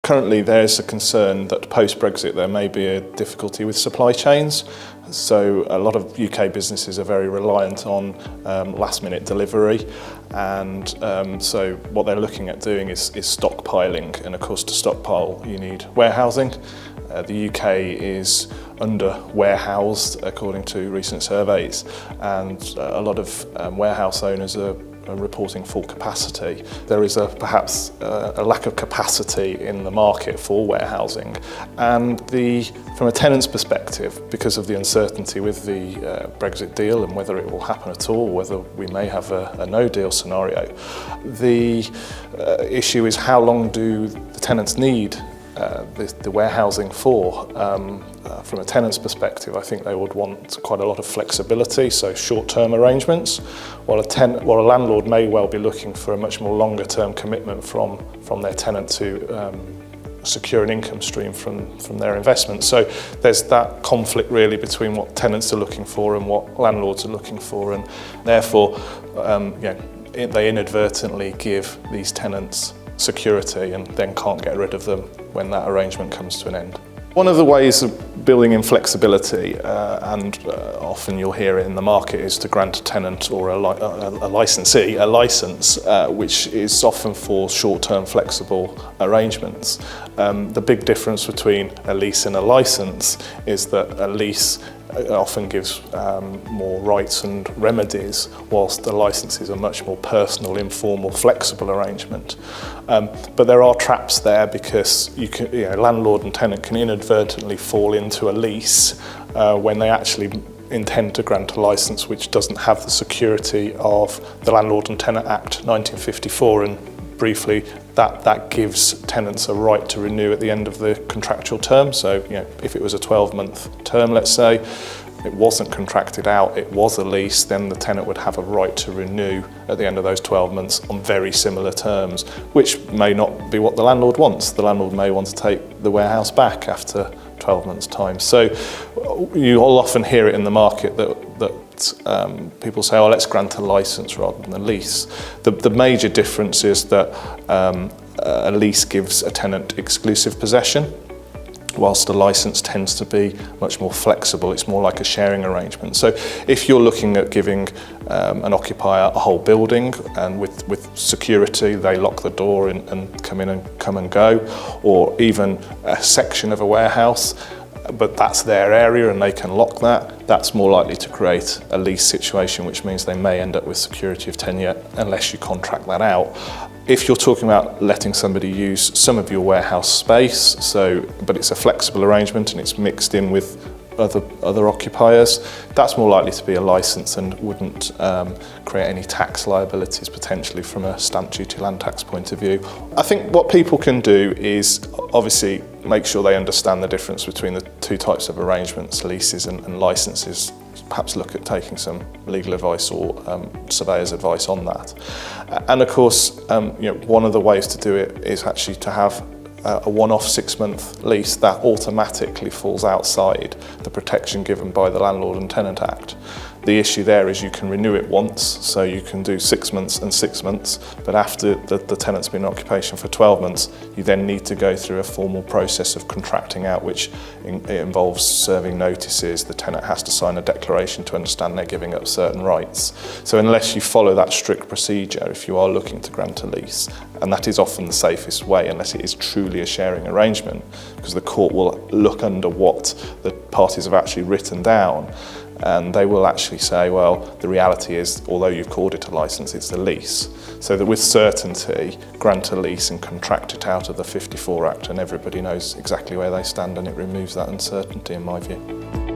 Currently there's a concern that post-Brexit there may be a difficulty with supply chains. So a lot of UK businesses are very reliant on last-minute delivery, and so what they're looking at doing is stockpiling, and of course to stockpile you need warehousing. The UK is under-warehoused according to recent surveys, and a lot of warehouse owners are reporting full capacity. There is perhaps a lack of capacity in the market for warehousing, and from a tenant's perspective, because of the uncertainty with the Brexit deal and whether it will happen at all, whether we may have a no-deal scenario, the issue is how long do the tenants need the warehousing for. From a tenant's perspective, I think they would want quite a lot of flexibility, so short-term arrangements, while a landlord may well be looking for a much more longer-term commitment from their tenant to secure an income stream from their investment. So there's that conflict really between what tenants are looking for and what landlords are looking for, and therefore they inadvertently give these tenants security and then can't get rid of them when that arrangement comes to an end. One of the ways of building in flexibility, and often you'll hear it in the market, is to grant a tenant or a licensee a license, which is often for short-term flexible arrangements. The big difference between a lease and a license is that a lease often gives more rights and remedies, whilst the license is a much more personal, informal, flexible arrangement. But there are traps there, because landlord and tenant can inadvertently fall into a lease when they actually intend to grant a licence which doesn't have the security of the Landlord and Tenant Act 1954, and briefly that gives tenants a right to renew at the end of the contractual term. So if it was a 12-month term, let's say, it wasn't contracted out, it was a lease, then the tenant would have a right to renew at the end of those 12 months on very similar terms, which may not be what the landlord wants. The landlord may want to take the warehouse back after 12 months' time. So you'll often hear it in the market that people say, oh, let's grant a licence rather than a lease. The major difference is that a lease gives a tenant exclusive possession, whilst a licence tends to be much more flexible. It's more like a sharing arrangement. So if you're looking at giving an occupier a whole building, and with security, they lock the door and come in and come and go, or even a section of a warehouse, but that's their area and they can lock that, that's more likely to create a lease situation, which means they may end up with security of tenure unless you contract that out. If you're talking about letting somebody use some of your warehouse space, but it's a flexible arrangement and it's mixed in with other occupiers, that's more likely to be a licence and wouldn't create any tax liabilities potentially from a stamp duty land tax point of view. I think what people can do is obviously make sure they understand the difference between the two types of arrangements, leases and licences. Perhaps look at taking some legal advice or surveyor's advice on that. And of course, one of the ways to do it is actually to have a one-off 6-month lease that automatically falls outside the protection given by the Landlord and Tenant Act. The issue there is you can renew it once, so you can do 6 months and 6 months, but after the tenant's been in occupation for 12 months, you then need to go through a formal process of contracting out, which it involves serving notices. The tenant has to sign a declaration to understand they're giving up certain rights. So unless you follow that strict procedure, if you are looking to grant a lease, and that is often the safest way unless it is truly a sharing arrangement, because the court will look under what the parties have actually written down, and they will actually say, well, the reality is, although you've called it a licence, it's a lease. So that with certainty, grant a lease and contract it out of the 54 Act, and everybody knows exactly where they stand, and it removes that uncertainty in my view.